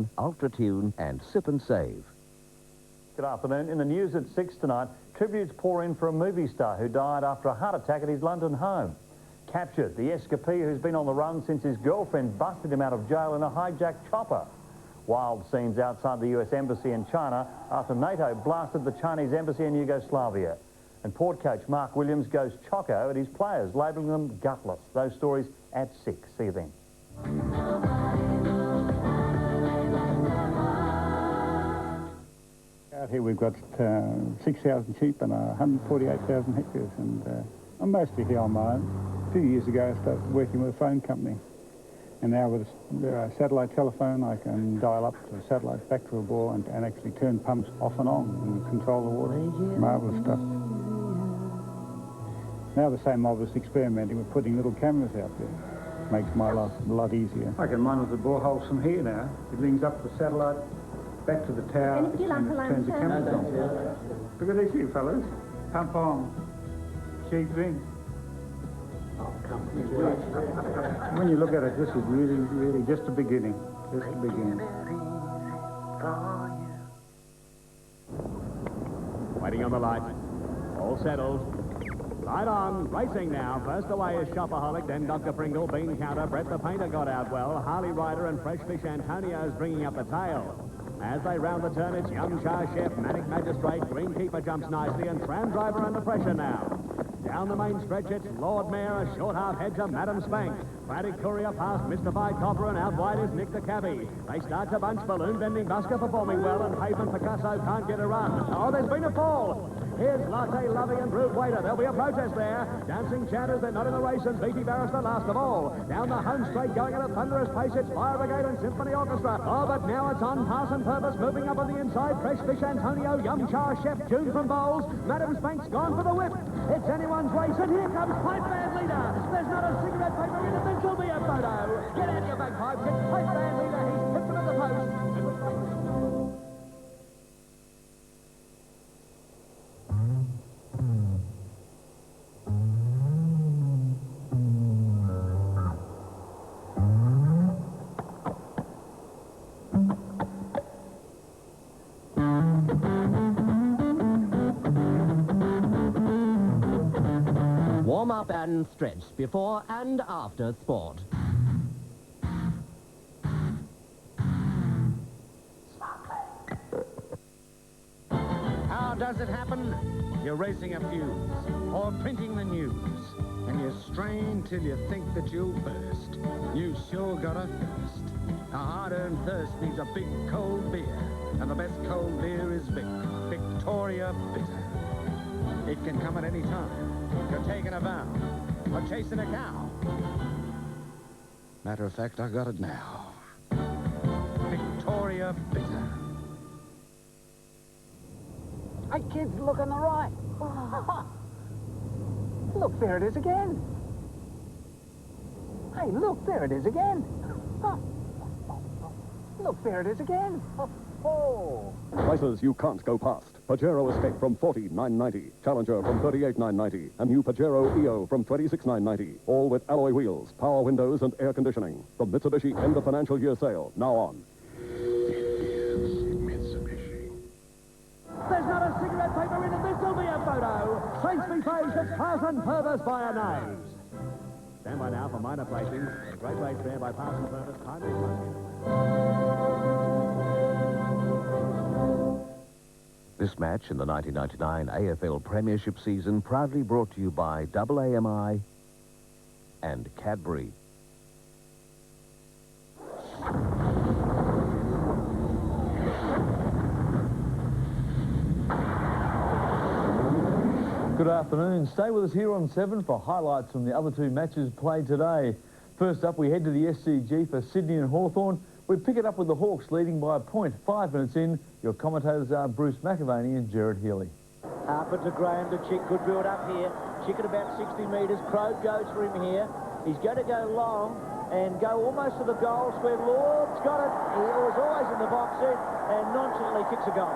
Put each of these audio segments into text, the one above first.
Tune, Ultra Tune and Sip and Save. Good afternoon. In the news at 6 tonight, tributes pour in for a movie star who died after a heart attack at his London home. Captured, the escapee who's been on the run since his girlfriend busted him out of jail in a hijacked chopper. Wild scenes outside the US Embassy in China after NATO blasted the Chinese embassy in Yugoslavia. And Port coach Mark Williams goes choco at his players, labelling them gutless. Those stories at 6. See you then. Out here we've got 6,000 sheep and 148,000 hectares, and I'm mostly here on my own. A few years ago I started working with a phone company, and now with a satellite telephone I can dial up to the satellite back to a bore and actually turn pumps off and on and control the water. Marvellous stuff. Now the same mob is experimenting with putting little cameras out there. Makes my life a lot easier. I can mine with the boreholes from here now. It links up the satellite back to the tower and turns the cameras on. Look at these you fellas. Pump on. Sheep drink. When you look at it, this is really just the beginning. Just the beginning. Waiting on the light. All settled. Light on. Racing now. First away is Shopaholic, then Dr. Pringle, Bean Counter. Brett the Painter got out well. Harley Rider and Fresh Fish Antonio's bringing up the tail. As they round the turn, it's Young Char Chef, Manic Magistrate, Greenkeeper jumps nicely, and Tram Driver under pressure now. Down the main stretch, it's Lord Mayor, a short half head to Madam Spank. Frantic Courier past Mystified Copper, and out wide is Nick the Cabbie. They start to bunch. Balloon Bending Busker performing well, and Pavement Picasso can't get a run. Oh, there's been a fall. Here's Latte Lovey and Brute Waiter. There'll be a protest there. Dancing Chanters, they're not in the race, and Beefy Barrister last of all. Down the home straight, going at a thunderous pace, it's Fire Brigade and Symphony Orchestra. Oh, but now it's on Pass and Purpose, moving up on the inside. Fresh Fish Antonio, Yum Char Chef, June from Bowles. Madam Spank's gone for the whip. It's anyone's race, and here comes Pipe Band Leader. There's not a cigarette paper in it, there will be a photo. Get out of your bagpipes, it's Pipe Band Leader. He's tipped it at the post. Warm up and stretch before and after sport. How does it happen? You're racing a fuse or printing the news, and you strain till you think that you'll burst. You sure got a thirst. A hard-earned thirst needs a big cold beer, and the best cold beer is Victoria Bitter. It can come at any time. You're taking a vow or chasing a cow. Matter of fact, I got it now. Victoria Bitter. Hey, kids, look on the right. Look, there it is again. Hey, look, there it is again. Look, there it is again. Oh. Prices you can't go past. Pajero Escape from $40,990. Challenger from $38,990. And new Pajero EO from $26,990. All with alloy wheels, power windows, and air conditioning. The Mitsubishi end of financial year sale. Now on. It is Mitsubishi. There's not a cigarette paper in it, there will be a photo. Saints be praised, it's Pass and Purpose by a name. Stand by now for minor placings. A great race there by Pass and Purpose. Time is money. This match in the 1999 AFL Premiership season proudly brought to you by AAMI and Cadbury. Good afternoon. Stay with us here on 7 for highlights from the other two matches played today. First up, we head to the SCG for Sydney and Hawthorn. We pick it up with the Hawks leading by a point. 5 minutes in, your commentators are Bruce McAvaney and Gerard Healy. Harper to Graham to Chick. Good build up here. Chick at about 60 metres. Crow goes for him here. He's going to go long and go almost to the goal square. Lord's got it. He was always in the box set and nonchalantly kicks a goal.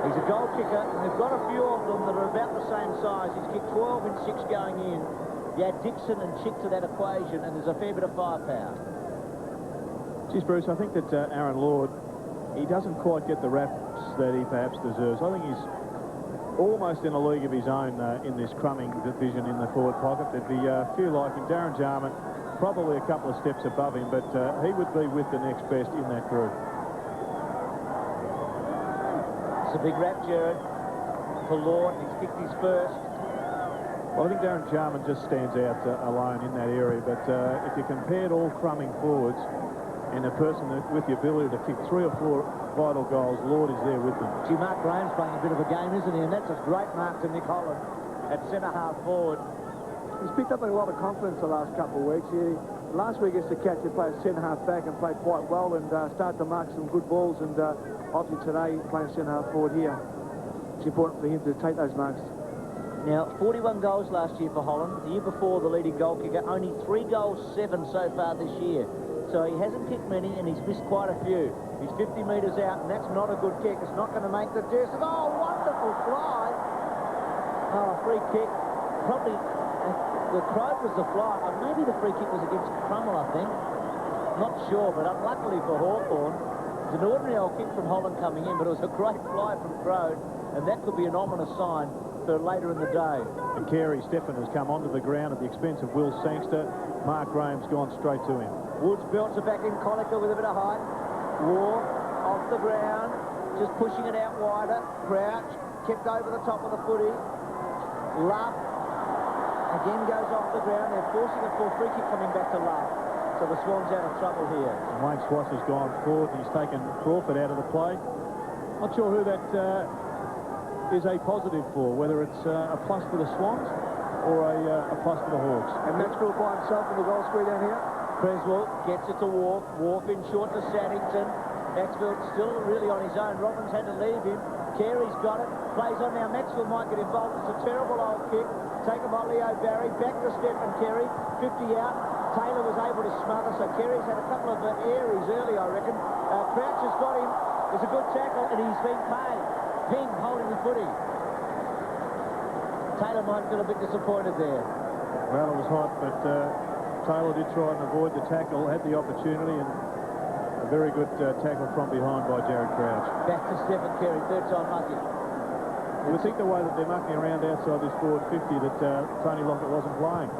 He's a goal kicker, and they've got a few of them that are about the same size. He's kicked 12 and 6 going in. You add Dixon and Chick to that equation, and there's a fair bit of firepower. Geez, Bruce, I think that Aaron Lord, he doesn't quite get the raps that he perhaps deserves. I think he's almost in a league of his own in this crumbing division in the forward pocket. There'd be a few like him. Darren Jarman, probably a couple of steps above him, but he would be with the next best in that group. It's a big rap, Jared, for Lord. He's kicked his first. Well, I think Darren Jarman just stands out alone in that area, but if you compared all crumbing forwards and a person with the ability to kick 3 or 4 vital goals, Lord is there with them. Gee, Mark Graham's playing a bit of a game, isn't he? And that's a great mark to Nick Holland at centre-half forward. He's picked up a lot of confidence the last couple of weeks. Last week against the Cats, he played centre-half back and played quite well and started to mark some good balls. And obviously today, playing centre-half forward here, it's important for him to take those marks. Now, 41 goals last year for Holland. The year before, the leading goal kicker, only 3 goals, 7 so far this year. So he hasn't kicked many, and he's missed quite a few. He's 50 metres out, and that's not a good kick. It's not going to make the distance. Oh, wonderful fly. Oh, free kick. Probably the Crow was the fly. Maybe the free kick was against Crummell, I think. Not sure, but unluckily for Hawthorn, it's an ordinary old kick from Holland coming in, but it was a great fly from Crow, and that could be an ominous sign for later in the day. And Carey Stephen has come onto the ground at the expense of Will Sangster. Mark Graham's gone straight to him. Woods belts it back in. Collicker with a bit of height. War off the ground, just pushing it out wider. Crouch kept over the top of the footy. Love again goes off the ground. They're forcing it for a free kick coming back to Love. So the Swans out of trouble here. And Wayne Swass has gone forward. He's taken Crawford out of the play. Not sure who that is a positive for, whether it's a plus for the Swans or a plus for the Hawks. And Maxwell by himself in the goal square down here. Creswell gets it to Wharf. Wharf in short to Saddington. Maxwell still really on his own. Robbins had to leave him. Carey's got it. Plays on now. Maxwell might get involved. It's a terrible old kick. Taken by Leo Barry. Back to Stephen Carey. 50 out. Taylor was able to smother. So Carey's had a couple of areas early, I reckon. Crouch has got him. It's a good tackle, and he's been paid. Ping holding the footy. Taylor might feel a bit disappointed there. Well, it was hot, but Taylor did try and avoid the tackle, had the opportunity, and a very good tackle from behind by Jared Crouch. Back to Stephen Carey, third time lucky. You would think the way that they're mucking around outside this forward 50 that Tony Lockett wasn't playing.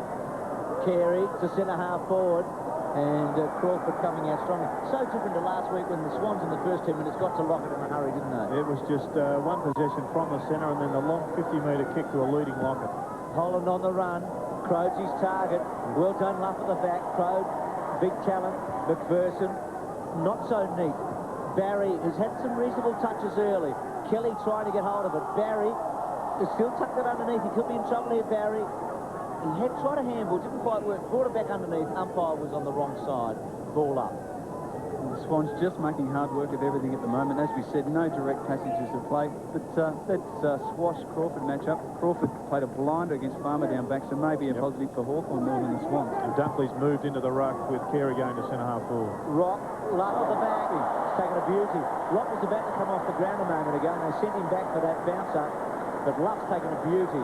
Carey to centre-half forward, and Crawford coming out strongly. So different to last week when the Swans in the first 10 minutes got to Lockett in a hurry, didn't they? It was just one possession from the centre and then the long 50-metre kick to a leading Lockett. Holland on the run. Crode's his target. Well done, Luff at the back. Crode, big talent. McPherson, not so neat. Barry has had some reasonable touches early. Kelly trying to get hold of it. Barry is still tucked it underneath. He could be in trouble here, Barry. He had tried a handball, didn't quite work. Brought it back underneath. Umpire was on the wrong side. Ball up. The Swans just making hard work of everything at the moment. As we said, no direct passages of play. But that Swash-Crawford matchup, Crawford played a blinder against Farmer down back, so maybe a positive for Hawthorn more than the Swans. And Dunkley's moved into the ruck with Carey going to centre-half forward. Rock, Luck at the back. He's taken a beauty. Rock was about to come off the ground a moment ago, and they sent him back for that bouncer. But Luck's taken a beauty.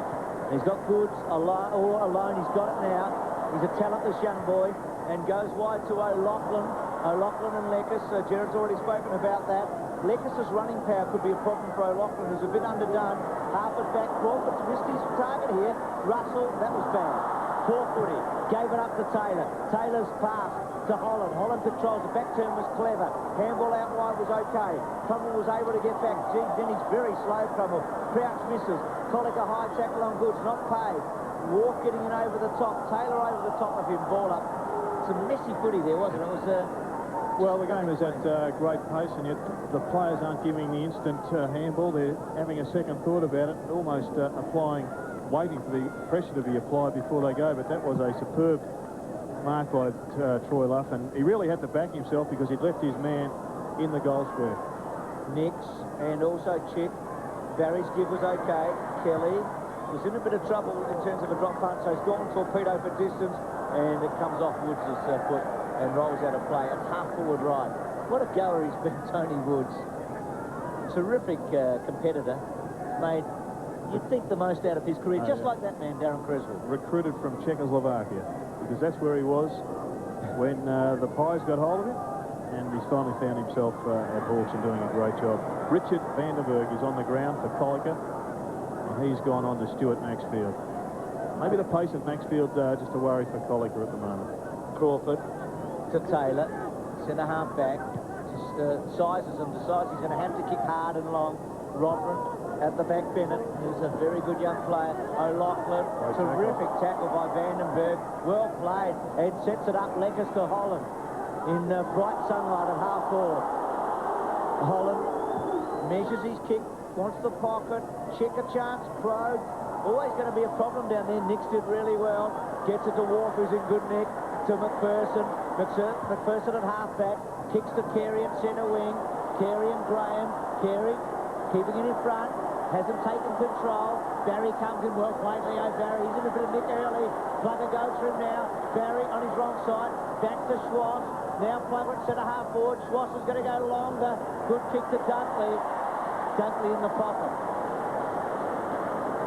He's got Goods alone. He's got it now. He's a talentless young boy and goes wide to O'Loughlin. O'Loughlin and Leckus. Jared's already spoken about that. Leckus' running power could be a problem for O'Loughlin, who's a bit underdone. Half it back. Crawford's missed his target here. Russell, that was bad. Poor footy. Gave it up to Taylor. Taylor's pass to Holland. Holland controls. The back turn was clever. Handball out wide was okay. Crummell was able to get back. Gee, then he's very slow, Crummell. Crouch misses. Collicker high tackle on Goods. Not paid. Wharf getting in over the top. Taylor over the top of him. Ball up. Some messy footy there, wasn't it? It was... Well, the game is at great pace, and yet the players aren't giving the instant handball. They're having a second thought about it, almost waiting for the pressure to be applied before they go. But that was a superb mark by Troy Luff, and he really had to back himself because he'd left his man in the goal square. Nix and also Chick. Barry's give was okay. Kelly was in a bit of trouble in terms of a drop punt, so he's gone torpedo for distance, and it comes off Woods' foot and rolls out of play. It's half forward right. What a goer he's been, Tony Woods. Terrific competitor. Made you'd think the most out of his career, just like that man, Darren Creswell. Recruited from Czechoslovakia, because that's where he was when the Pies got hold of him, and he's finally found himself at Hawks and doing a great job. Richard Vandenberg is on the ground for Colliker, and he's gone on to Stuart Maxfield. Maybe the pace of Maxfield just a worry for Colliker at the moment. Crawford to Taylor, centre-half back, just sizes him, decides he's going to have to kick hard and long. Rodman at the back, Bennett, who's a very good young player. O'Loughlin, terrific tackle by Vandenberg, well played, and sets it up Leckers to Holland in bright sunlight at half-forward. Holland measures his kick, wants the pocket, check a chance, Krogh, always going to be a problem down there. Nix did really well, gets it to Wharf, who's in good nick, to McPherson. McPherson at half-back, kicks to Carey at centre wing, Carey and Graham, Carey keeping it in front, hasn't taken control. Barry comes in well played, Leo Barry. He's in a bit of nick early. Plugger goes for him now. Barry on his wrong side. Back to Schwass. Now Plugger at centre half forward. Schwass is going to go longer. Good kick to Dunkley. Dunkley in the pocket.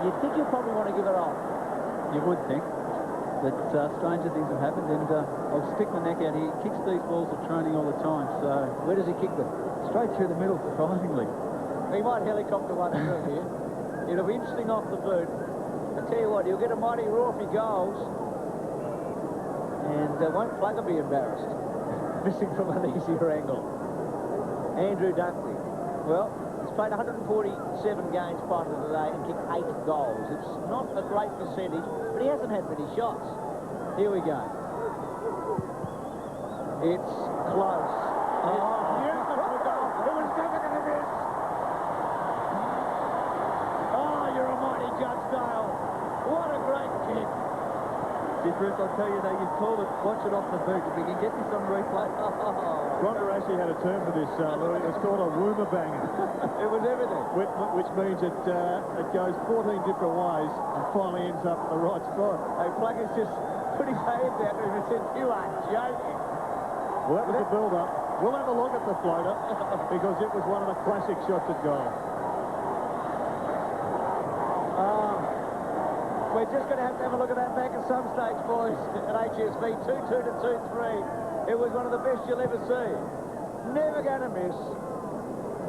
You'd think you'd probably want to give it off. You would think. But stranger things have happened, and I'll stick my neck out. He kicks these balls at training all the time, so... Where does he kick them? Straight through the middle, surprisingly. He might helicopter one through here. It'll be interesting off the boot. I tell you what, he'll get a mighty roar if he goes. And won't Plugger be embarrassed? Missing from an easier angle. Andrew Dunkley. Well, he's played 147 games prior to today and kicked 8 goals. It's not a great percentage, but he hasn't had many shots. Here we go. It's close. Oh, beautiful goal. It was never going to miss. Oh, you're a mighty Judge Dale. What a great kick. Gee, Bruce, I'll tell you though, you call it, watch it off the boot. If we can get this on replay. Rhonda actually had a term for this, Louis. It's called a woomer banger. It was everything. Which means it goes 14 different ways and finally ends up at the right spot. Hey, Plugger's just put his hand out and said, "You are joking." Well, that was the build-up. We'll have a look at the floater because it was one of the classic shots at goal. We're just going to have a look at that back at some stage, boys, at HSV. 2-2 to 2-3. It was one of the best you'll ever see. Never going to miss.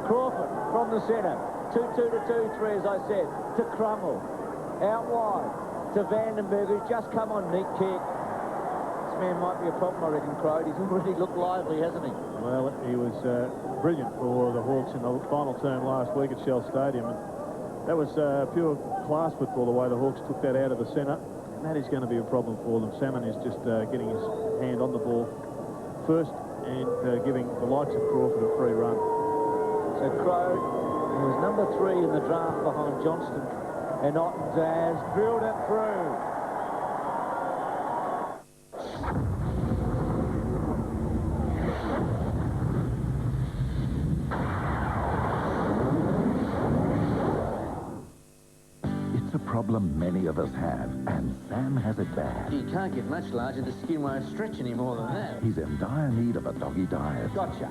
Crawford from the centre. 2-2 to 2-3, as I said, to Crummell. Out wide to Vandenberg, who's just come on neat kick. This man might be a problem, I reckon, Crode. He's already looked lively, hasn't he? Well, he was brilliant for the Hawks in the final term last week at Shell Stadium. And that was pure class football, the way the Hawks took that out of the centre. And that is going to be a problem for them. Salmon is just getting his hand on the ball first and giving the likes of Crawford a free run. So Crode, who was number 3 in the draft behind Johnston and Ottens, has drilled it through. It's a problem many of us have, and Sam has it bad. You can't get much larger. The skin won't stretch any more than that. He's in dire need of a doggy diet. Gotcha.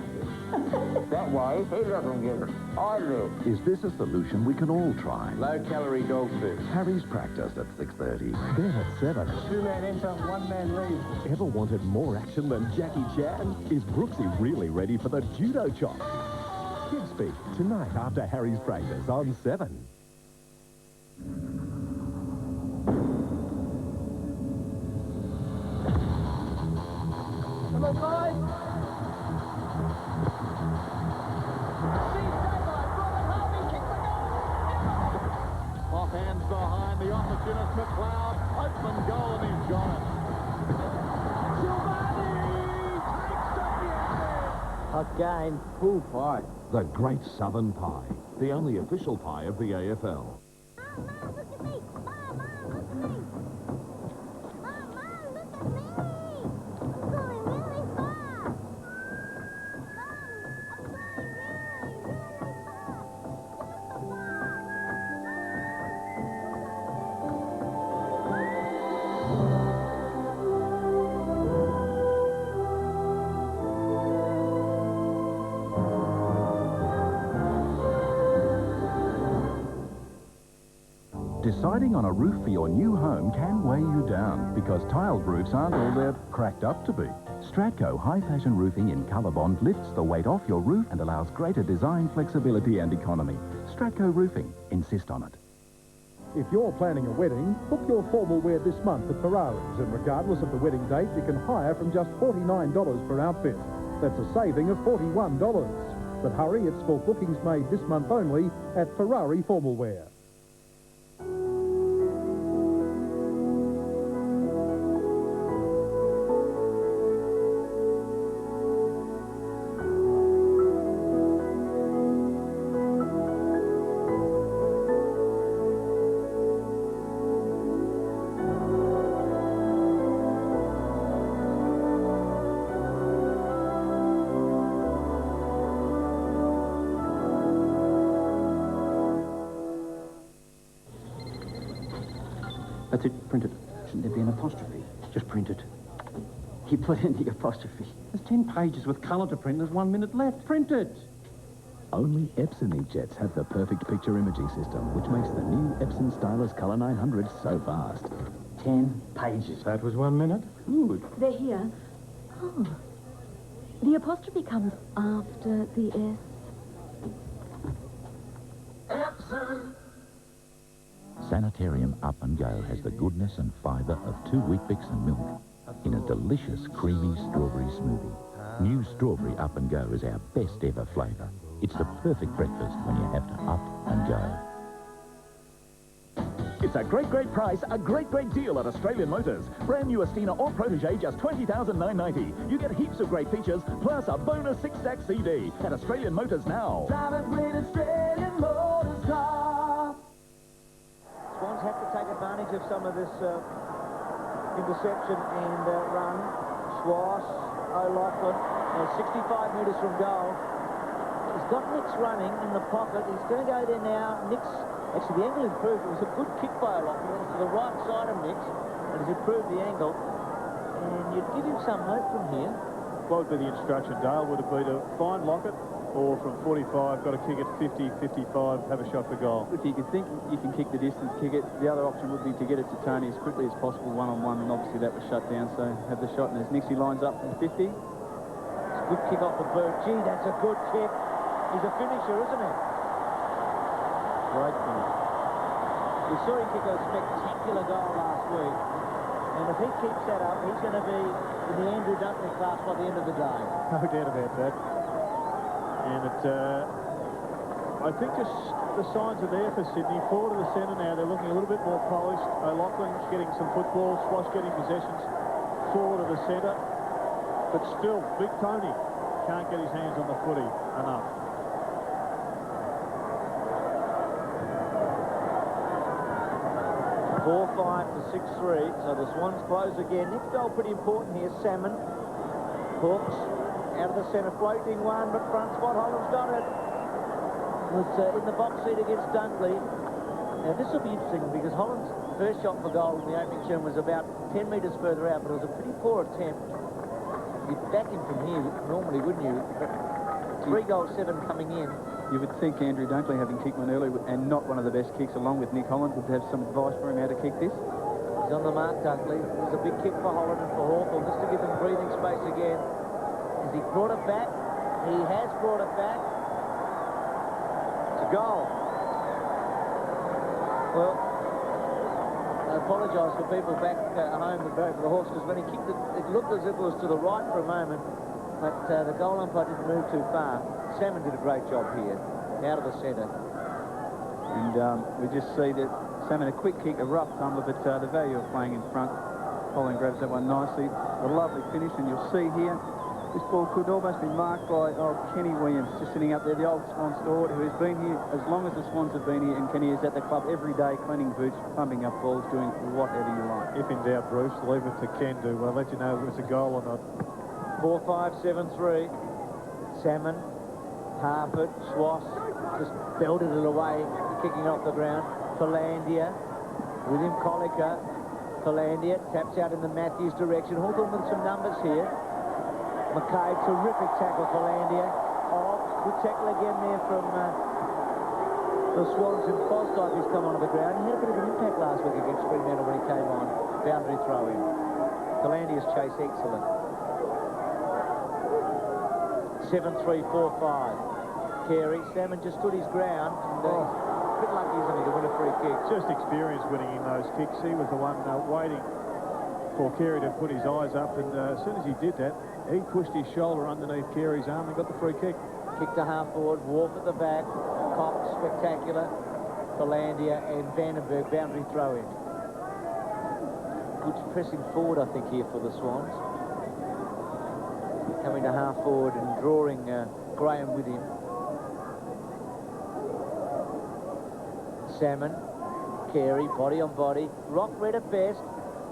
That way, he doesn't get it. I do. Is this a solution we can all try? Low-calorie dog food. Harry's Practice at 6:30. Then at 7. 2-man enter, 1-man lead. Ever wanted more action than Jackie Chan? Is Brooksy really ready for the judo chop? Kids Speak, tonight after Harry's Practice on 7. Come on, guys. Off hands behind the opportunist McLeod. Open goal and he's got it. Again, full pie. The Great Southern Pie, the only official pie of the AFL. Deciding on a roof for your new home can weigh you down because tiled roofs aren't all they're cracked up to be. Stratco High Fashion Roofing in Colorbond lifts the weight off your roof and allows greater design flexibility and economy. Stratco Roofing. Insist on it. If you're planning a wedding, book your formal wear this month at Ferrari's, and regardless of the wedding date, you can hire from just $49 per outfit. That's a saving of $41. But hurry, it's for bookings made this month only at Ferrari Formal Wear. That's it, print it. Shouldn't there be an apostrophe? Just print it. He put in the apostrophe. There's 10 pages with colour to print. There's 1 minute left. Print it. Only Epson inkjets have the perfect picture imaging system, which makes the new Epson Stylus Colour 900 so fast. 10 pages. That was 1 minute? Good. They're here. Oh. The apostrophe comes after the S. Epson. Sanitarium Up and Go has the goodness and fibre of 2 Weet-Bix and milk in a delicious, creamy strawberry smoothie. New Strawberry Up and Go is our best ever flavour. It's the perfect breakfast when you have to up and go. It's a great, great price, a great, great deal at Australian Motors. Brand new Estina or Protégé, just $20,990. You get heaps of great features, plus a bonus 6-stack CD at Australian Motors now. Drive a great Australian Motors car. Swans have to take advantage of some of this interception and run. Schwass, O'Loughlin, 65 metres from goal. He's got Nix running in the pocket. He's going to go there now. Nix, actually the angle improved. It was a good kick by O'Loughlin. It was to the right side of Nix, and he's improved the angle. And you'd give him some hope from here. What would be the instruction, Dale? Would it be to find Lockett, or from 45, got to kick it 50, 55, have a shot for goal? If you could think you can kick the distance, kick it. The other option would be to get it to Tony as quickly as possible, one-on-one, and obviously that was shut down, so have the shot. And as Nixie lines up from 50. It's a good kick off the boot. Gee, that's a good kick. He's a finisher, isn't he? Great finish. We saw him kick a spectacular goal last week. And if he keeps that up, he's going to be in the Andrew Dunkley class by the end of the day. No doubt about that. And I think just the signs are there for Sydney. Forward to the centre now, they're looking a little bit more polished. O'Loughlin getting some football, Swash getting possessions forward to the centre. But still, Big Tony can't get his hands on the footy enough. 4-5 to 6-3, so the Swans close again. Next goal pretty important here. Salmon hooks out of the centre, floating one, but front spot. Holland's got it. Was in the box seat against Dunkley. Now this will be interesting because Holland's first shot for goal in the opening term was about 10 metres further out, but it was a pretty poor attempt. You'd back him from here normally, wouldn't you? But 3 goals, 7 coming in. You would think Andrew Dunkley, having kicked one early and not one of the best kicks, along with Nick Holland, would have some advice for him how to kick this. He's on the mark, Dunkley. It was a big kick for Holland and for Hawthorn, just to give them breathing space again. Has he brought it back? He has brought it back. It's a goal. Well, I apologise for people back at home that vote for the Hawks, because when he kicked it, it looked as if it was to the right for a moment, but the goal umpire didn't move too far. Salmon did a great job here, out of the centre. And we just see that Salmon, a quick kick, a rough tumbler, but the value of playing in front. Holland grabs that one nicely. A lovely finish, and you'll see here, this ball could almost be marked by Kenny Williams, just sitting up there, the old Swan steward, who has been here as long as the Swans have been here, and Kenny is at the club every day, cleaning boots, pumping up balls, doing whatever you like. If in doubt, Bruce, leave it to Ken to let you know if it's a goal or not. 4-5, 7-3. Salmon, Harford, Schwass, just belted it away, kicking off the ground. Philandia, William Collicker. Philandia taps out in the Matthews direction. Hawthorn with some numbers here. McCabe, terrific tackle, Philandia. Oh, good tackle again there from The Swans in Falstaff, he's come onto the ground. He had a bit of an impact last week against Fremantle when he came on. Boundary throw in. Calandia's chase excellent. 7-3-4-5. Carey, Salmon just stood his ground. And, he's a bit lucky, isn't he, to win a free kick. Just experience winning in those kicks. He was the one waiting for Carey to put his eyes up, and as soon as he did that, he pushed his shoulder underneath Carey's arm and got the free kick. Kick to half forward, Wharf at the back, Cox, spectacular, Calandia and Vandenberg, boundary throw in. Good pressing forward, I think, here for the Swans. Coming to half forward and drawing Graham with him. Salmon, Carey, body on body, Rock red at best,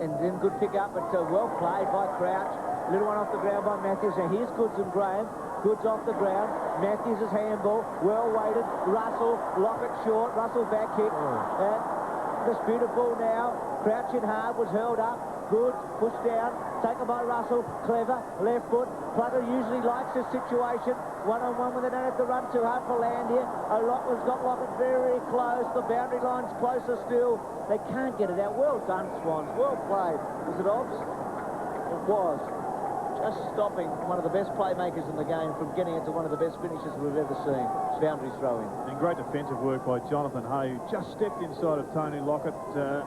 and then good pick up, but well played by Crouch. Little one off the ground by Matthews, and here's Goods and Graham. Goods off the ground. Matthews' handball, well weighted. Russell, Lockett short. Russell back kick. Disputed ball now. Crouching hard, was hurled up. Goods pushed down. Taken by Russell. Clever, left foot. Plugger usually likes this situation. One-on-one when they don't have to run too hard for Landia. O'Loughlin's got Lockett very close. The boundary line's closer still. They can't get it out. Well done, Swans. Well played. Was it Obbs? It was. Just stopping one of the best playmakers in the game from getting it to one of the best finishes we've ever seen. Boundary throw in. And great defensive work by Jonathan Hay, who just stepped inside of Tony Lockett to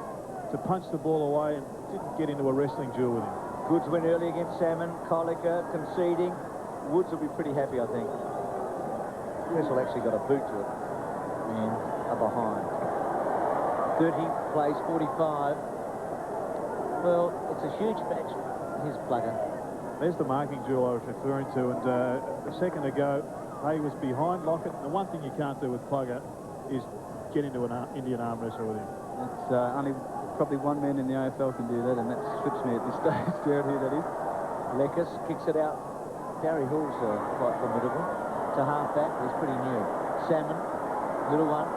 punch the ball away and didn't get into a wrestling duel with him. Goods went early against Salmon. Colliker conceding. Woods will be pretty happy, I think. Cresswell actually got a boot to it. And a behind. 30 plays 45. Well, it's a huge match. Here's Plugger. There's the marking duel I was referring to, and a second ago, Hay was behind Lockett. The one thing you can't do with Plugger is get into an Indian arm wrestle with him. It's only probably one man in the AFL can do that, and that strips me at this stage, Jared, who that is. Leckis kicks it out. Gary Hall's quite formidable. To half back, he's pretty new. Salmon, little one.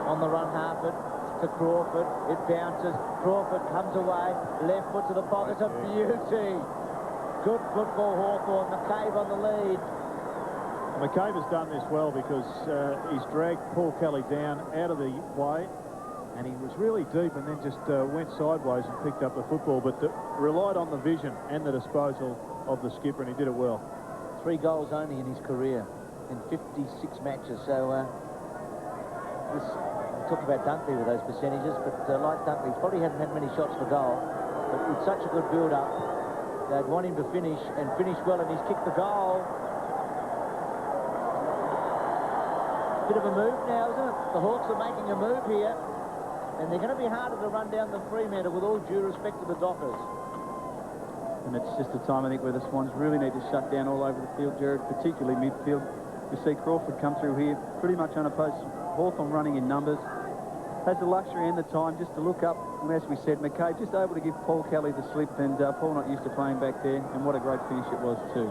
On the run, Harford. To Crawford. It bounces. Crawford comes away. Left foot to the pocket. A beauty. Good football, Hawthorn. McCabe on the lead. McCabe has done this well because he's dragged Paul Kelly down out of the play, and he was really deep and then just went sideways and picked up the football, but relied on the vision and the disposal of the skipper, and he did it well. 3 goals only in his career in 56 matches. So talk about Dunkley with those percentages, but like Dunkley, he probably hasn't had many shots for goal, but with such a good build-up, they'd want him to finish, and finish well, and he's kicked the goal. Bit of a move now, isn't it? The Hawks are making a move here, and they're going to be harder to run down than Fremantle, with all due respect to the Dockers. And it's just a time, I think, where the Swans really need to shut down all over the field, Jared, particularly midfield. We see Crawford come through here pretty much unopposed. Hawthorn running in numbers. Has the luxury and the time just to look up, and as we said, McCabe just able to give Paul Kelly the slip, and Paul not used to playing back there, and what a great finish it was too.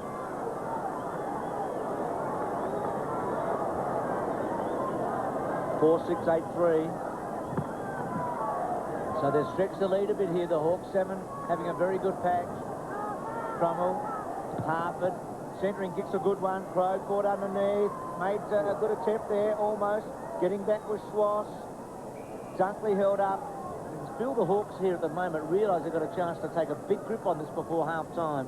Four, 6, 8, 3. So they've stretched the lead a bit here. The Hawks, Salmon having a very good patch. Crummell, Harford, centering kicks a good one. Crow caught underneath, made a good attempt there, almost. Getting back with Swass. Dunkley held up. Still the Hawks here at the moment realise they've got a chance to take a big grip on this before half-time.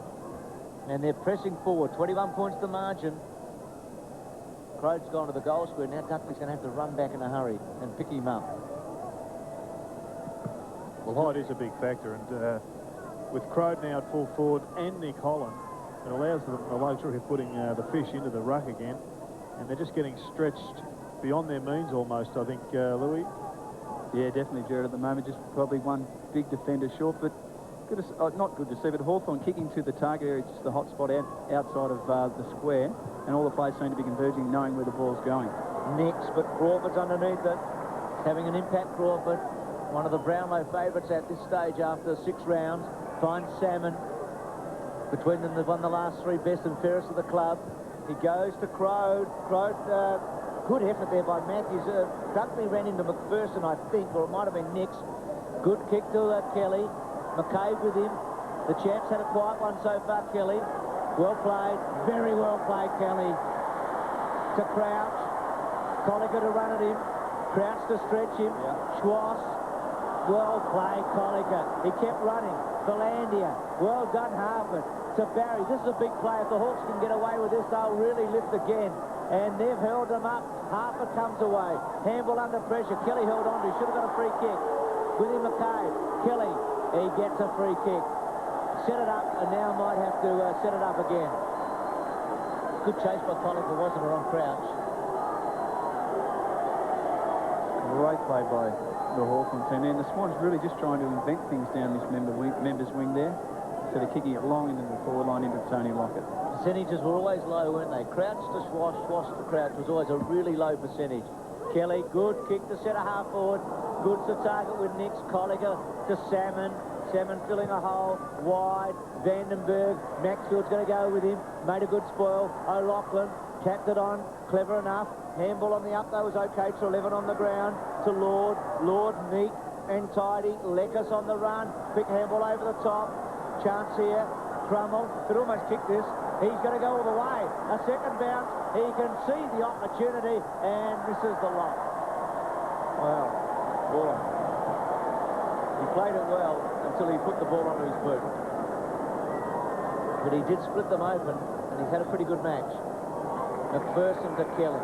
And they're pressing forward. 21 points the margin. Crode's gone to the goal square. Now Dunkley's going to have to run back in a hurry and pick him up. Well, height is a big factor, and with Crode now at full forward and Nick Holland, it allows them the luxury of putting the fish into the ruck again, and they're just getting stretched beyond their means almost, I think, Louis. Yeah, definitely, Jared, at the moment. Just probably one big defender short, but good to, not good to see, but Hawthorn kicking to the target area, just the hot spot outside of the square, and all the players seem to be converging, knowing where the ball's going. Next, but Crawford's underneath it. Having an impact, Crawford. One of the Brownlow favourites at this stage after 6 rounds. Finds Salmon. Between them, they've won the last 3 best and fairest of the club. He goes to Crode. Crode, good effort there by Matthews. Dunkley ran into McPherson, I think, or it might have been Nix. Good kick to Kelly. McCabe with him. The champs had a quiet one so far, Kelly. Well played. Very well played, Kelly. To Crouch. Colliger to run at him. Crouch to stretch him. Schwass. Well played, Colliker. He kept running. Valandia. Well done, Harford. To Barry. This is a big play. If the Hawks can get away with this, they'll really lift again. And they've held them up. Harford comes away. Handball under pressure. Kelly held on to. Should have got a free kick. William McCabe. Kelly. He gets a free kick. Set it up, and now might have to set it up again. Good chase by Colliker, wasn't it, on Crouch? Great play by the Hawthorn team. And the Swans really just trying to invent things down this members wing there, instead of kicking it long into the forward line into Tony Lockett. Percentages were always low, weren't they? Crouch to Schwass, Schwass to Crouch was always a really low percentage. Kelly, good kick to centre half forward. Good to target with Nix. Colliker to Salmon. Salmon filling a hole. Wide. Vandenberg. Maxfield's going to go with him. Made a good spoil. O'Loughlin tapped it on. Clever enough. Handball on the up, though, was okay. To 11 on the ground. To Lord. Lord neat and tidy. Lekas on the run. Quick handball over the top. Chance here. Crummel could almost kick this. He's going to go all the way. A second bounce. He can see the opportunity and misses the lock. Wow. Boy. He played it well until he put the ball onto his boot. But he did split them open, and he's had a pretty good match. McPherson to Kelly.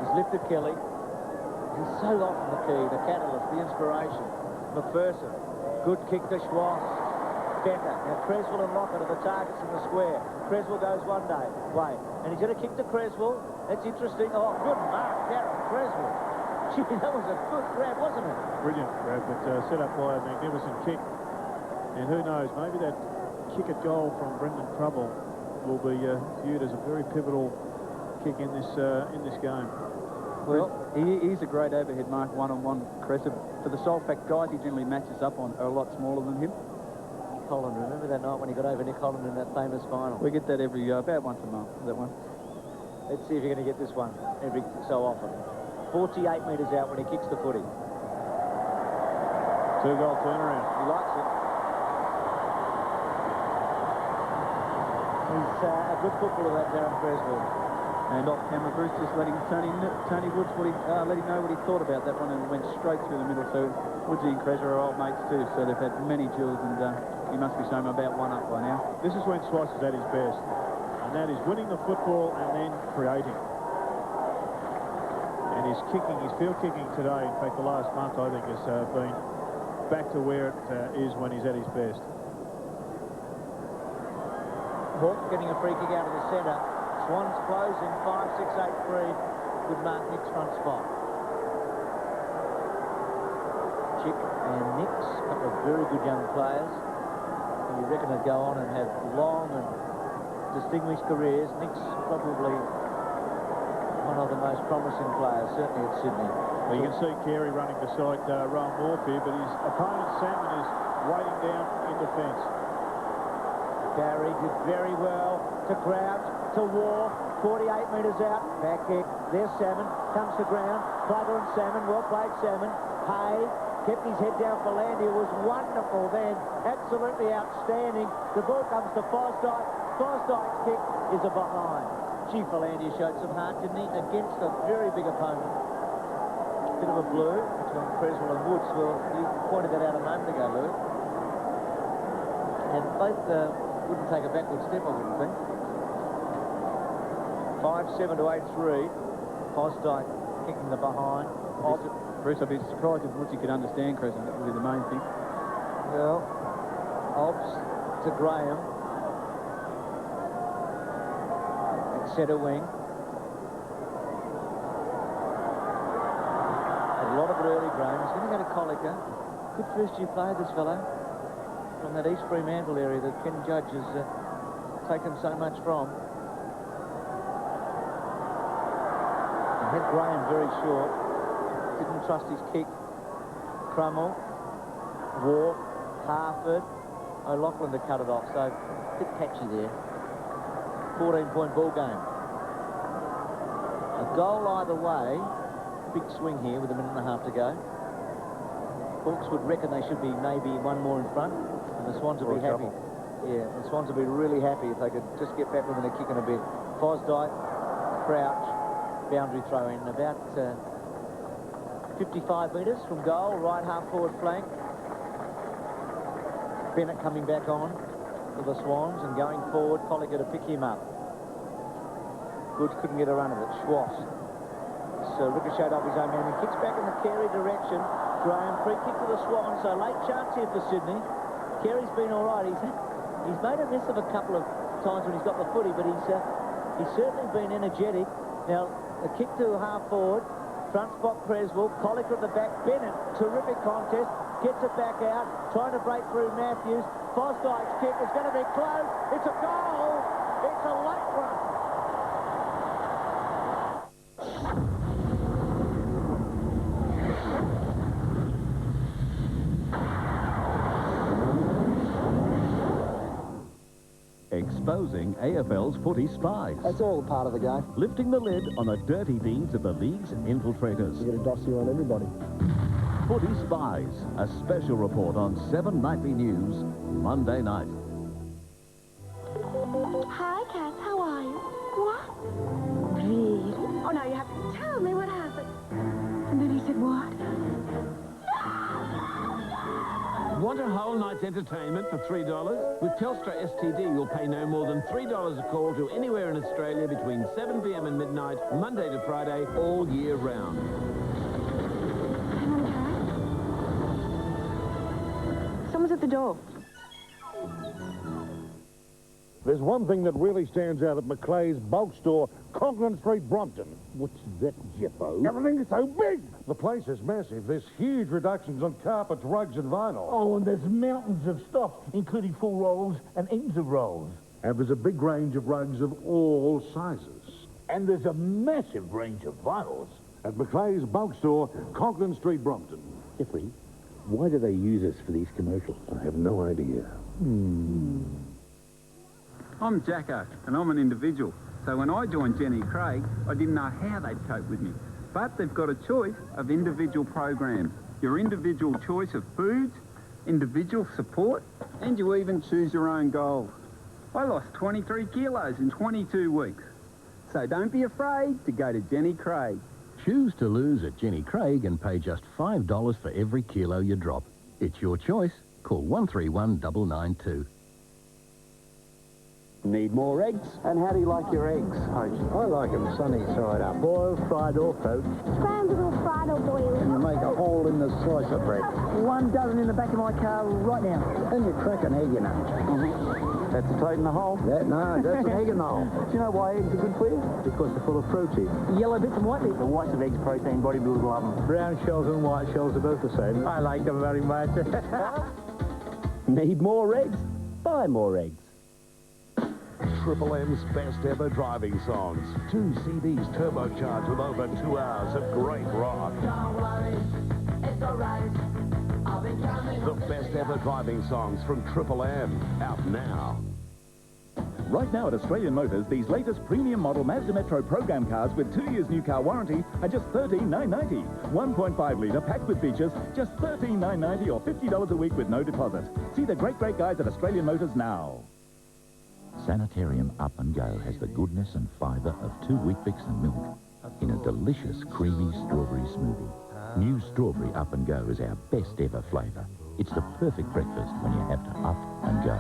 He's lifted Kelly. He's so often the key, the catalyst, the inspiration. McPherson. Good kick to Schwass. Better. Now Creswell and Lockett are the targets in the square. Creswell goes one way. And he's going to kick to Creswell. That's interesting. Oh, good mark, Darren Creswell. Gee, that was a good grab, wasn't it? Brilliant grab, but set up by a magnificent kick. And who knows, maybe that kick at goal from Brendan Trouble will be viewed as a very pivotal kick in this game. Well, he is a great overhead mark, one-on-one Cressy. For the sole fact, guys he generally matches up on are a lot smaller than him. Nick Holland, remember that night when he got over Nick Holland in that famous final? We get that every about once a month, that one. Let's see if you're going to get this one every so often. 48 metres out when he kicks the footy. 2-goal turnaround. He likes it. He's a good footballer, that Darren Creswell. And off camera, Bruce just letting Tony Woods let him know what he thought about that one, and went straight through the middle. So Woodsy and Creswell are old mates too, so they've had many duels, and he must be showing about one up by now. This is when Swans is at his best, and that is winning the football and then creating. And his kicking, his field kicking today, in fact the last month I think, has been back to where it is when he's at his best. Hawk getting a free kick out of the centre. Swans closing 5-6-8-3 with Mark Nix front spot. Chick and Nix, a couple of very good young players. You reckon they'd go on and have long and distinguished careers. Nix probably one of the most promising players, certainly at Sydney. Well, you can see Carey running beside Rowan Morph here, but his opponent Salmon is waiting down in defence. Barry did very well to Crouch, to War, 48 metres out, back kick, there's Salmon, comes to ground, Plugger and Salmon, well played Salmon, Hay, kept his head down for Landia, was wonderful then, absolutely outstanding, the ball comes to Fosdyke, Fosdyke's kick is a behind. Gee, Landia showed some heart, didn't he, against a very big opponent. Bit of a blue between Creswell and Woods, well, you pointed that out a moment ago, Lou. And both wouldn't take a backward step, I wouldn't think. 5-7-8-3. Fosdyke kicking the behind. Bruce, I'd be surprised if Woodsy could understand Creswell. That would be the main thing. Well, Hobbs to Graham. At centre wing. A lot of it early, Graham. He's going to go to Colliker. Good first-year player, this fellow. From that East Fremantle area that Ken Judge has taken so much from. And hit Graham very short. Didn't trust his kick. Crummel, War, Harford, O'Loughlin to cut it off. So a bit patchy there. 14-point ball game. A goal either way. Big swing here with a minute and a half to go. Hawks would reckon they should be maybe one more in front. And the Swans will be happy. Yeah, the Swans will be really happy if they could just get back within a kick and a bit. Fosdyke, Crouch, boundary throw in. About 55 metres from goal, right half-forward flank. Bennett coming back on for the Swans and going forward. Colliger to pick him up. Goods couldn't get a run of it. Schwass. So ricocheted off his own man and kicks back in the Carey direction. Graham, free kick to the Swans. So late chance here for Sydney. Carey's been all right. He's made a miss of a couple of times when he's got the footy, but he's certainly been energetic. Now, a kick to half-forward. Front spot Creswell, Colliger at the back, Bennett, terrific contest, gets it back out, trying to break through Matthews. Fosdyke's kick is going to be close, it's a goal, it's a late one. Exposing AFL's footy spies. That's all part of the game. Lifting the lid on the dirty deeds of the league's infiltrators. You get a dossier on everybody. Footy Spies, a special report on 7 Nightly News, Monday night. Hi, Cass. How are you? What? Really? Oh, now you have to tell me what happened. And then he said what? Want a whole night's entertainment for $3? With Telstra STD, you'll pay no more than $3 a call to anywhere in Australia between 7 p.m. and midnight, Monday to Friday, all year round. Someone's at the door. There's one thing that really stands out at Macleay's bulk store, Conklin Street, Brompton. What's that, Jeffo? Everything is so big! The place is massive. There's huge reductions on carpets, rugs and vinyl. Oh, and there's mountains of stock, including full rolls and ends of rolls. And there's a big range of rugs of all sizes. And there's a massive range of vinyls. At Macleay's bulk store, Conklin Street, Brompton. Jeffrey, why do they use us for these commercials? I have no idea. I'm Jacko, and I'm an individual. So when I joined Jenny Craig, I didn't know how they'd cope with me. But they've got a choice of individual programs. Your individual choice of foods, individual support, and you even choose your own goals. I lost 23 kilos in 22 weeks. So don't be afraid to go to Jenny Craig. Choose to lose at Jenny Craig and pay just $5 for every kilo you drop. It's your choice. Call 131 992. Need more eggs? And how do you like your eggs, Coach? I like them sunny side up. Boiled, fried or poached. Scrambled or fried or boiled. And you make a hole in the slice of bread. 1 dozen in the back of my car right now. Then you crack an egg in it. That's a toad in the hole? No, that's an egg in the hole. Do you know why eggs are good for you? Because they're full of protein. Yellow bits and white bits. The whites of eggs, protein, bodybuilders love them. Brown shells and white shells are both the same. I like them very much. Need more eggs? Buy more eggs. Triple M's best ever driving songs. 2 CDs turbocharged with over 2 hours of great rock. Don't worry, it's alright. I'll be coming. The best ever driving songs from Triple M. Out now. Right now at Australian Motors, these latest premium model Mazda Metro program cars with 2 years new car warranty are just $13,990. 1.5 litre packed with features, just $13,990 or $50 a week with no deposit. See the great guys at Australian Motors now. Sanitarium Up and Go has the goodness and fibre of 2 Weet-Bix and milk in a delicious creamy strawberry smoothie. New Strawberry Up and Go is our best ever flavour. It's the perfect breakfast when you have to up and go.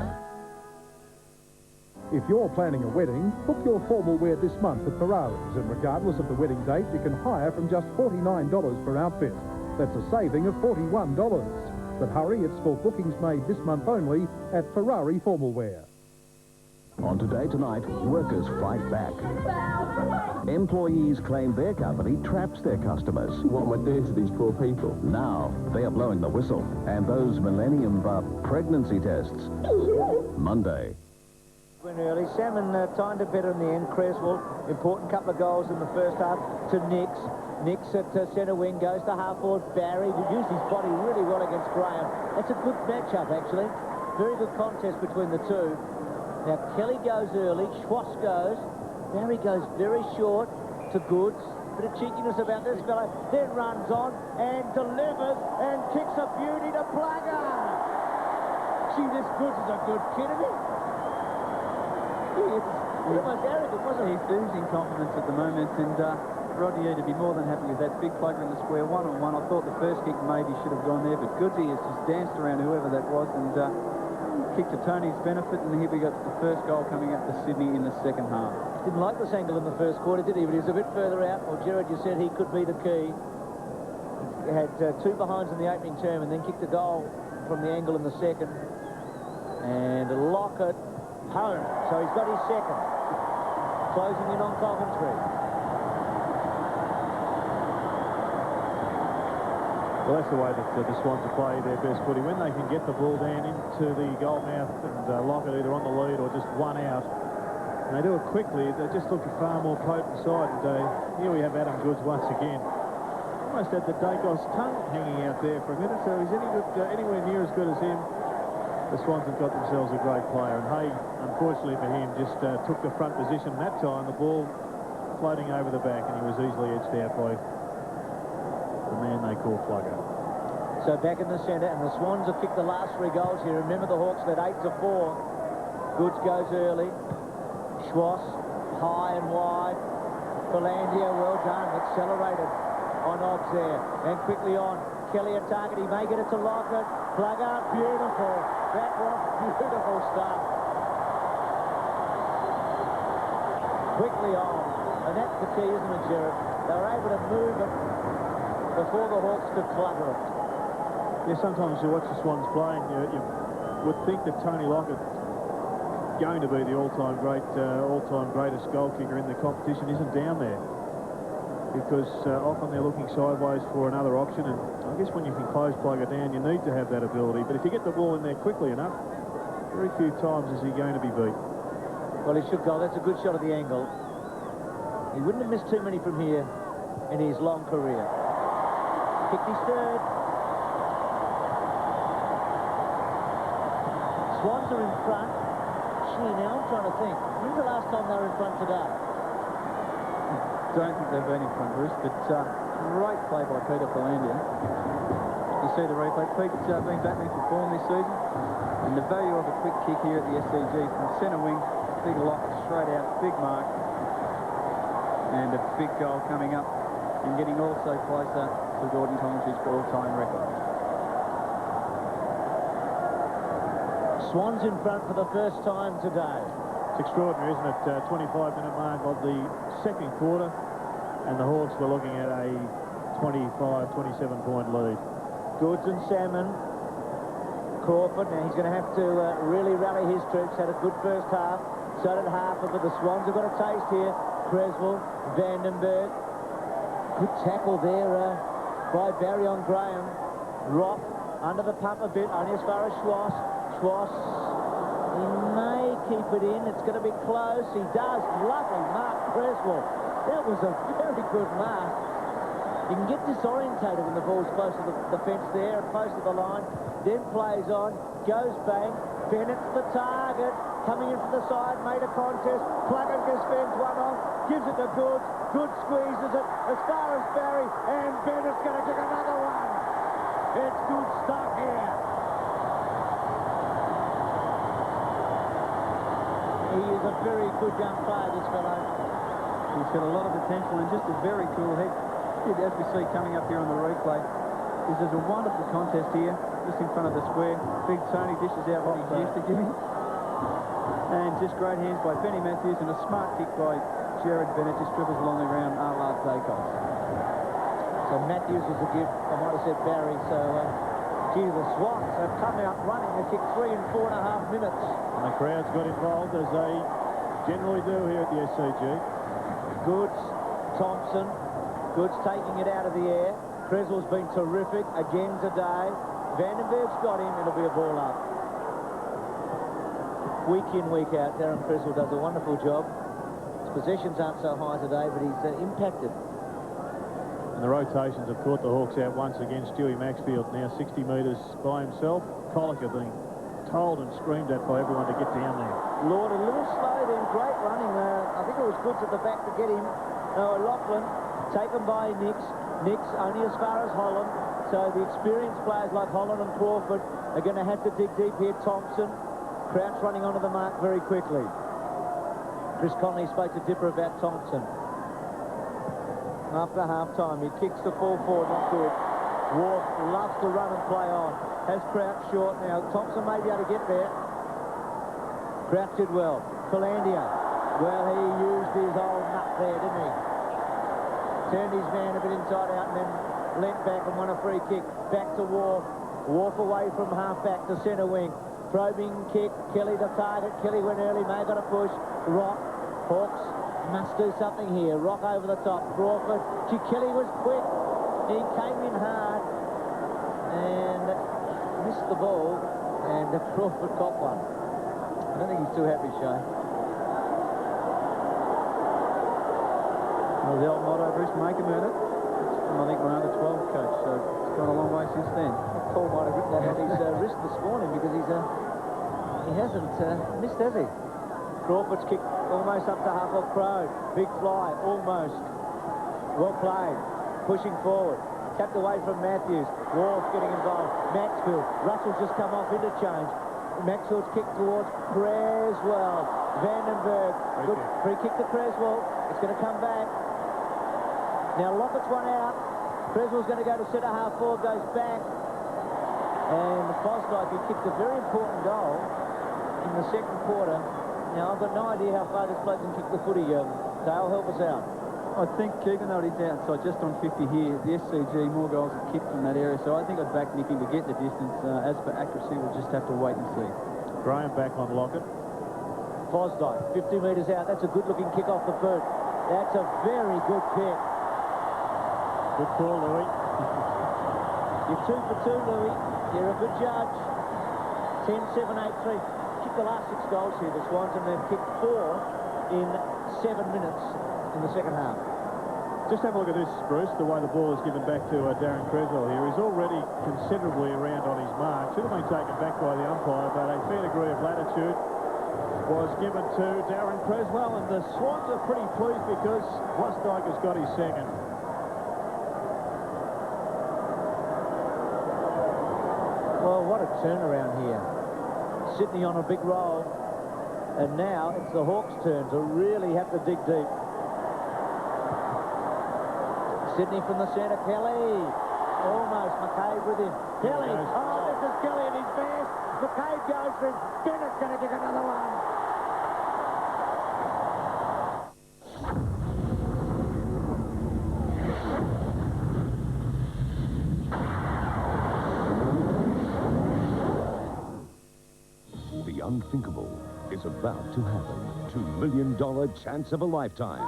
If you're planning a wedding, book your formal wear this month at Ferrari's, and regardless of the wedding date, you can hire from just $49 per outfit. That's a saving of $41. But hurry, it's for bookings made this month only at Ferrari Formal Wear. On Today Tonight, workers fight back. Employees claim their company traps their customers. What am I doing to these poor people? Now, they are blowing the whistle. And those Millennium pregnancy tests. Monday. Went early. Salmon timed it better in the end. Creswell, important couple of goals in the first half to Nix. Nix at centre wing, goes to half-forward Barry, who used his body really well against Graham. That's a good match-up, actually. Very good contest between the two. Now, Kelly goes early, Schwass goes, Barry goes very short to Goods. Bit of cheekiness about this fellow, then runs on and delivers and kicks a beauty to Plugger. Gee, this Goods is a good kid, isn't he? He is almost arrogant, wasn't he? He's losing confidence at the moment, and Rodney to be more than happy with that. Big plugger in the square, one-on-one. I thought the first kick maybe should have gone there, but Goodsy has just danced around whoever that was and kicked to Tony's benefit, and here we got the first goal coming up for Sydney in the second half. Didn't like this angle in the first quarter, did he? But he was a bit further out. Well, Gerard, you said he could be the key. He had 2 behinds in the opening term and then kicked a goal from the angle in the second. And Lockett home. So he's got his second. Closing in on Coventry. Well, that's the way that the Swans have played their best footy. When they can get the ball down into the goal mouth and lock it either on the lead or just one out, and they do it quickly, they just look a far more potent side. And here we have Adam Goods once again. Almost had the Dacos tongue hanging out there for a minute, so he's anywhere near as good as him. The Swans have got themselves a great player, and Hay, unfortunately for him, just took the front position that time. The ball floating over the back, and he was easily edged out by the man they call Plugger. So back in the centre, and the Swans have kicked the last 3 goals here. Remember, the Hawks led 8-4. Goods goes early. Schwass, high and wide. Philandia, well done. Accelerated on Oggs there. And quickly on. Kelly at target. He may get it to Lockett. Plugger, beautiful. That was beautiful stuff. Quickly on. And that's the key, isn't it, Gerard? They were able to move it before the Hawks could clutter it. Yeah, sometimes you watch the Swans play and you would think that Tony Lockett, going to be the all-time greatest goal kicker in the competition, isn't down there. Because often they're looking sideways for another option, and I guess when you can close Plugger down, you need to have that ability. But if you get the ball in there quickly enough, very few times is he going to be beat. Well, he should go. That's a good shot of the angle. He wouldn't have missed too many from here in his long career. Kicked his third. Swans are in front. Gee, now I'm trying to think. When's the last time they were in front today? Don't think they've been in front, Bruce, but great play by Peter Philandia. You see the replay. Pete's been battling for form this season, and the value of a quick kick here at the SCG from centre wing, big lock, straight out, big mark, and a big goal coming up, and getting also closer to Gordon Coventry's all-time record. Swans in front for the first time today. It's extraordinary, isn't it? 25-minute mark of the second quarter, and the Hawks were looking at a 27-point lead. Goods and Salmon. Crawford, now he's going to have to really rally his troops. Had a good first half. So did Harper, but the Swans have got a taste here. Creswell, Vandenberg. Good tackle there by Barry on Graham. Rock under the pump a bit, only as far as Schwass. Schwass, he may keep it in. It's going to be close. He does. Lovely mark, Creswell. That was a very good mark. You can get disorientated when the ball's close to the fence there, close to the line. Then plays on, goes bang. Bennett's the target. Coming in from the side, made a contest. Plugger just fends one off, gives it to Goods. Goods squeezes it as far as Barry, and Bennett's going to kick another one. It's good stuff here. He is a very good young player, this fellow. He's got a lot of potential and just a very cool head. As we see coming up here on the replay, this is a wonderful contest here, just in front of the square. Big Tony dishes out what he's used to giving. And just great hands by Benny Matthews and a smart kick by Jared Bennett. Just dribbles along the ground, a la Dacos. So Matthews was a gift. I might have said Barry. So, gee, the Swans have come out running. They kicked 3 in 4.5 minutes. And the crowd's got involved, as they generally do here at the SCG. Goods, Thompson. Goods taking it out of the air. Creswell's been terrific again today. Vandenberg's got him. It'll be a ball up. Week in, week out, Darren Creswell does a wonderful job. His possessions aren't so high today, but he's impacted. And the rotations have caught the Hawks out once again. Stewie Maxfield now 60 metres by himself. Colliker being told and screamed at by everyone to get down there. Lord, a little slow then. Great running. I think it was Goods at the back to get him. Lachlan taken by Nix. Nix only as far as Holland. So the experienced players like Holland and Crawford are going to have to dig deep here. Thompson. Crouch running onto the mark very quickly. Chris Connolly spoke to Dipper about Thompson. after half-time. He kicks the ball forward, not good. Wharf loves to run and play on. Has Crouch short now. Thompson may be able to get there. Crouch did well. Philandia. Well, he used his old nut there, didn't he? Turned his man a bit inside out and then leant back and won a free kick. Back to Wharf. Wharf away from half-back to centre wing. Probing kick. Kelly the target. Kelly went early. May got a push. Rock. Hawks must do something here. Rock over the top. Crawford. Kelly was quick. He came in hard and missed the ball, and Crawford caught one. I don't think he's too happy, Shay. Well, the old motto, Bruce, make him earn it. It's from, I think, my under-12 coach, so it's gone a long way since then. Paul might have written that on his wrist this morning because he hasn't missed, has he? Crawford's kick almost up to half-off Crow. Big fly, almost. Well played. Pushing forward. Tapped away from Matthews. Wharf getting involved. Maxfield. Russell's just come off interchange. Maxfield's kick towards Creswell. Vandenberg. Good free kick to Creswell. It's going to come back. Now Lockett's one out. Creswell's going to go to centre half forward. Goes back. And Fosdyke, who kicked a very important goal in the second quarter. Now I've got no idea how far this bloke can kick the footy. Dale, help us out. I think, even though he's outside, just on 50 here, the SCG, more goals are kicked from that area, so I think I'd back Nicky to get the distance. As for accuracy, we'll just have to wait and see. Graham back on Lockett. Fosdyke, 50 metres out. That's a good-looking kick off the boot. That's a very good kick. Good call, Louis. You're 2 for 2, Louis. You're a good judge. 10, 7, 8, 3. Kicked the last 6 goals here, the Swans, and they've kicked 4 in 7 minutes in the second half. Just have a look at this, Bruce, the way the ball is given back to Darren Creswell here. He's already considerably around on his mark. Should have been taken back by the umpire, but a fair degree of latitude was given to Darren Creswell, and the Swans are pretty pleased because Fosdyke has got his second. Well, what a turnaround here. Sydney on a big roll, and now it's the Hawks' turn to really have to dig deep. Sydney from the centre, Kelly. Almost, McCabe with him. Kelly, this is Kelly at his best. McCabe goes for him. Bennett's going to kick another one. The unthinkable is about to happen. $2 million chance of a lifetime.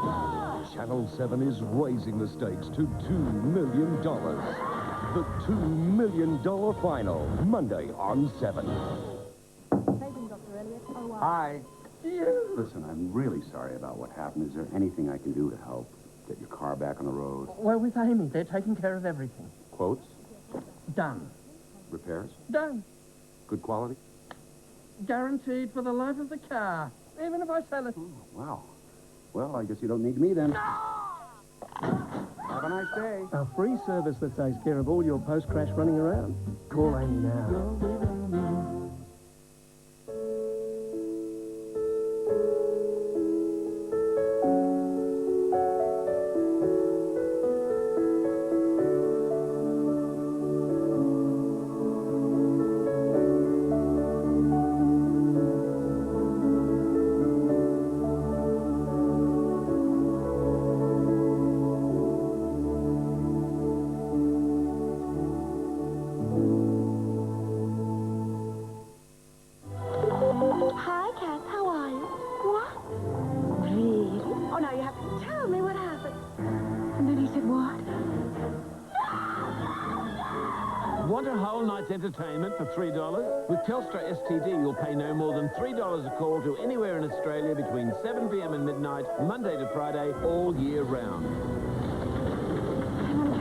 Channel 7 is raising the stakes to $2 million. The $2 million final, Monday on 7. Hi. Listen, I'm really sorry about what happened. Is there anything I can do to help get your car back on the road? Well, with Amy, they're taking care of everything. Quotes? Done. Repairs? Done. Good quality? Guaranteed for the life of the car, even if I sell it. Oh, wow. Well, I guess you don't need me then. Have a nice day. A free service that takes care of all your post-crash running around. Call Amy now. Want a whole night's entertainment for $3? With Telstra STD, you'll pay no more than $3 a call to anywhere in Australia between 7 p.m. and midnight, Monday to Friday, all year round. Hang on,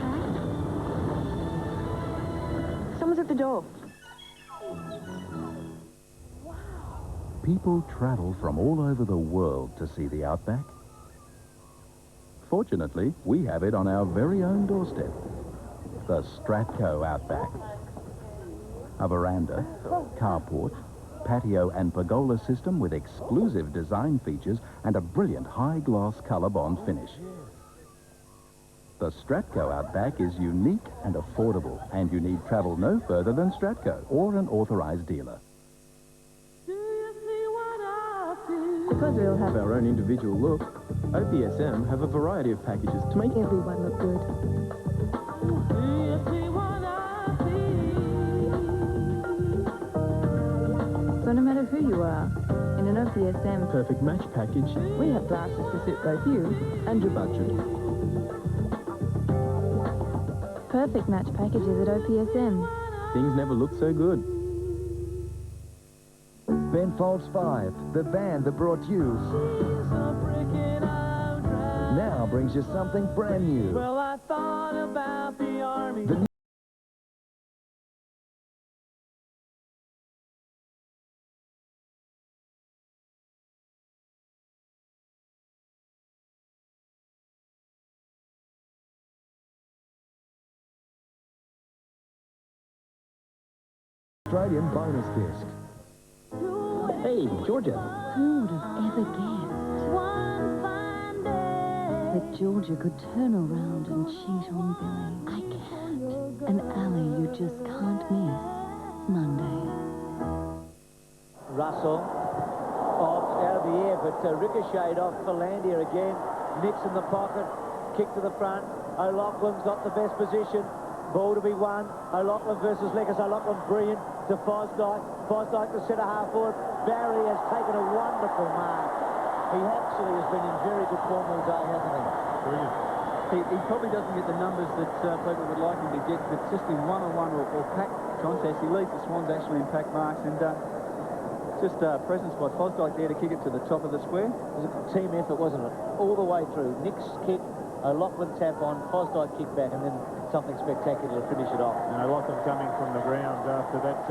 Carrie. Someone's at the door. People travel from all over the world to see the Outback. Fortunately, we have it on our very own doorstep. The Stratco Outback. A veranda, carport, patio and pergola system with exclusive design features and a brilliant high-gloss colour bond finish. The Stratco Outback is unique and affordable, and you need travel no further than Stratco or an authorised dealer. Because we all have our own individual look, OPSM have a variety of packages to make everyone look good. So no matter who you are, in an OPSM Perfect Match package, we have glasses to suit both you and your budget. Perfect Match packages at OPSM. Things never looked so good. Ben Folds 5, the band that brought you, now brings you something brand new. Well, I thought about the army. The Australian bonus disc. Hey, Georgia. Who would have ever guessed that Georgia could turn around and cheat on Billy? I can't. An alley you just can't miss. Monday. Russell off out of the air, but ricocheted off Philandia again. Nicks in the pocket, kick to the front. O'Loughlin's got the best position. Ball to be won. O'Loughlin versus Leggers. O'Loughlin brilliant to Fosdyke. Fosdyke to centre half forward. Barry has taken a wonderful mark. He actually has been in very good form all day, hasn't he? Brilliant. He probably doesn't get the numbers that people would like him to get, but just in one-on-one or pack contest, he leads the Swans actually in pack marks, and just presence by Fosdyke there to kick it to the top of the square. It was a team effort, wasn't it? All the way through. Nick's kick, O'Loughlin tap on, Fosdyke kick back, and then something spectacular to finish it off. And O'Loughlin coming from the ground after that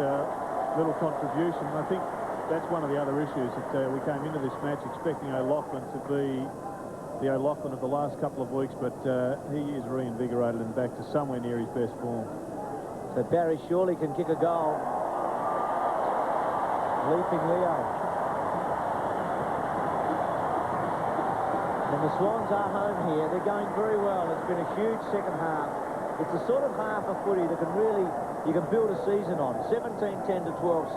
little contribution. I think that's one of the other issues that we came into this match expecting O'Loughlin to be the O'Loughlin of the last couple of weeks, but he is reinvigorated and back to somewhere near his best form. So Barry surely can kick a goal. Leaping Leo. And the Swans are home here. They're going very well. It's been a huge second half. It's a sort of half a footy that can really, you can build a season on. 17-10 to 12-7.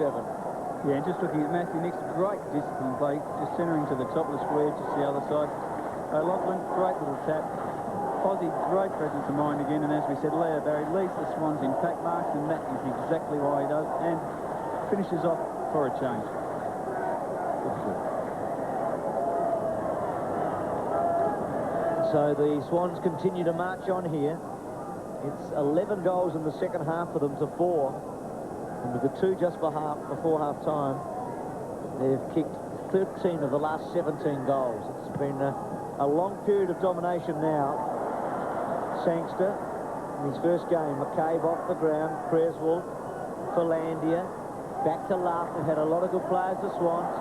Yeah, and just looking at Matthew Nick's great discipline play, just centering to the top of the square, just the other side. O'Loughlin, great little tap. Fozzie, great presence of mind again, and as we said, Leo Barry leads the Swans in pack marks, and that is exactly why he does, and finishes off for a change. So the Swans continue to march on here. It's 11 goals in the second half for them to 4. And with the 2 just before half-time, they've kicked 13 of the last 17 goals. It's been a long period of domination now. Sangster, in his first game, McCabe off the ground, Creswell, Philandia, back to Luff. They've had a lot of good players, the Swans.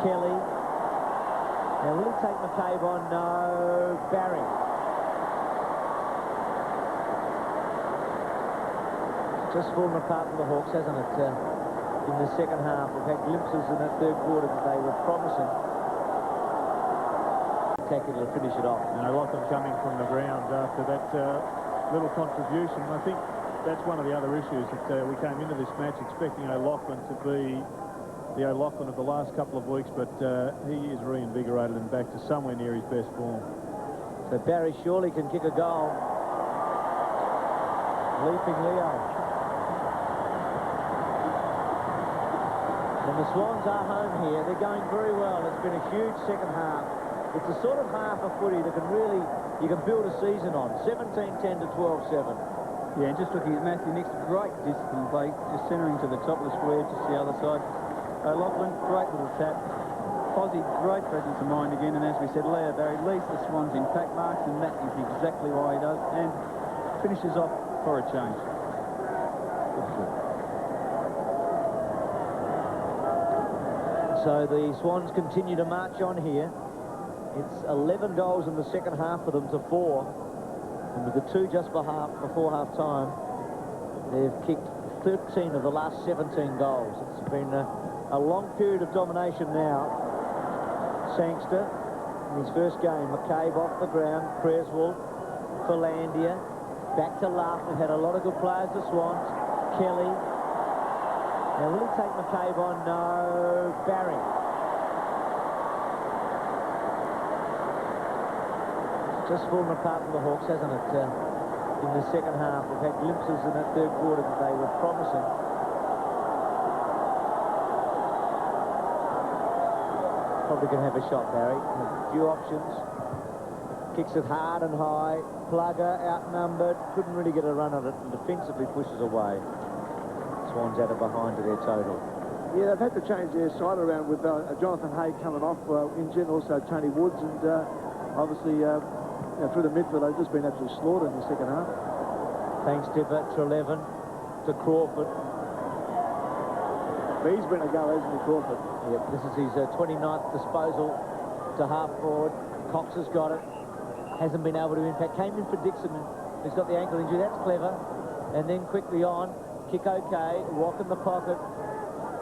Kelly. Now, will he take McCabe on? No. Barry. Just fallen apart for the Hawks, hasn't it, in the second half. We've had glimpses in that third quarter that they were promising. Spectacular to finish it off. And O'Loughlin coming from the ground after that little contribution. I think that's one of the other issues that we came into this match expecting O'Loughlin to be the O'Loughlin of the last couple of weeks, but he is reinvigorated and back to somewhere near his best form. So Barry surely can kick a goal. Leaping Leo. And the Swans are home here. They're going very well. It's been a huge second half. It's a sort of half a footy that can really, you can build a season on. 17-10 to 12-7. Yeah, and just looking at Matthew Nick's great discipline play, just centering to the top of the square, just the other side. O'Loughlin, great little tap. Fozzie, great presence of mind again, and as we said, Leo Barry leads the Swans in pack marks, and that is exactly why he does, and finishes off for a change. So the Swans continue to march on here. It's 11 goals in the second half for them to 4. And with the 2 just before half-time, they've kicked 13 of the last 17 goals. It's been a long period of domination now. Sangster, in his first game, McCabe off the ground, Creswell, Philandia. Back to Luff. We've had a lot of good players, the Swans. Kelly. Now, will he take McCabe on? No. Barry. Just fallen apart from the Hawks, hasn't it? In the second half, we've had glimpses in that third quarter that they were promising. Probably going to have a shot, Barry. A few options. Kicks it hard and high. Plugger outnumbered. Couldn't really get a run on it and defensively pushes away. Swans out of behind to their total. Yeah, they've had to change their side around with Jonathan Hay coming off in general, also Tony Woods, and obviously through the midfield they've just been absolutely slaughtered in the second half. Thanks, Tipper. Treleaven to Crawford. He's been a go, hasn't he, Crawford? Yep, this is his 29th disposal to half forward. Cox has got it. Hasn't been able to impact. Came in for Dixon, who's got the ankle injury. That's clever. And then quickly on. Kick okay. Rock in the pocket.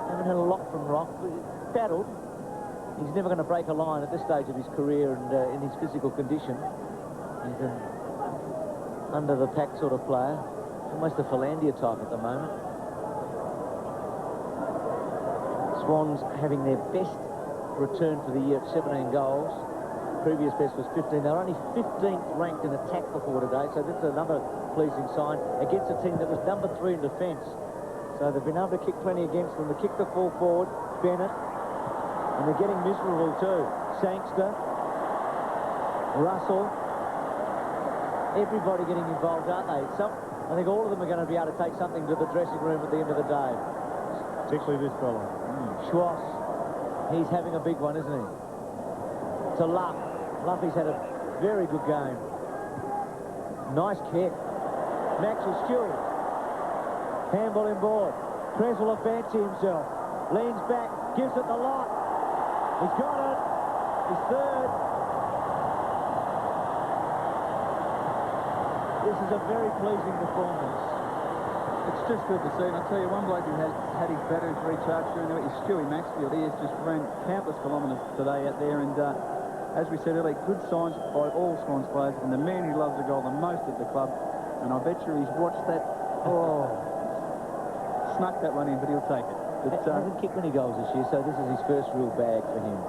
Haven't had a lot from Rock. Battled. He's never going to break a line at this stage of his career and in his physical condition. He's an under-the-pack sort of player. Almost a Philandia type at the moment. Swans having their best return for the year at 17 goals. Previous best was 15. They're only 15th ranked in attack before today, so that's another pleasing sign against a team that was number 3 in defence. So they've been able to kick plenty against them. They kick the full forward, Bennett, and they're getting miserable too. Sangster, Russell, everybody getting involved, aren't they? I think all of them are going to be able to take something to the dressing room at the end of the day. Particularly this fellow. Schwass, he's having a big one, isn't he? To Luff. Luffy's had a very good game. Nice kick. Maxwell Stewart. Handball inboard. Creswell will fancy himself. Leans back, gives it the lot. He's got it. He's third. This is a very pleasing performance. It's just good to see, and I tell you, one bloke who has had his batteries recharged during the week is Stewie Maxfield. He has just ran countless kilometres today out there, and as we said earlier, good signs by all Swans players, and the man who loves the goal the most at the club, and I bet you he's watched that, snuck that one in, but he'll take it. But, he hasn't kicked many goals this year, so this is his first real bag for him.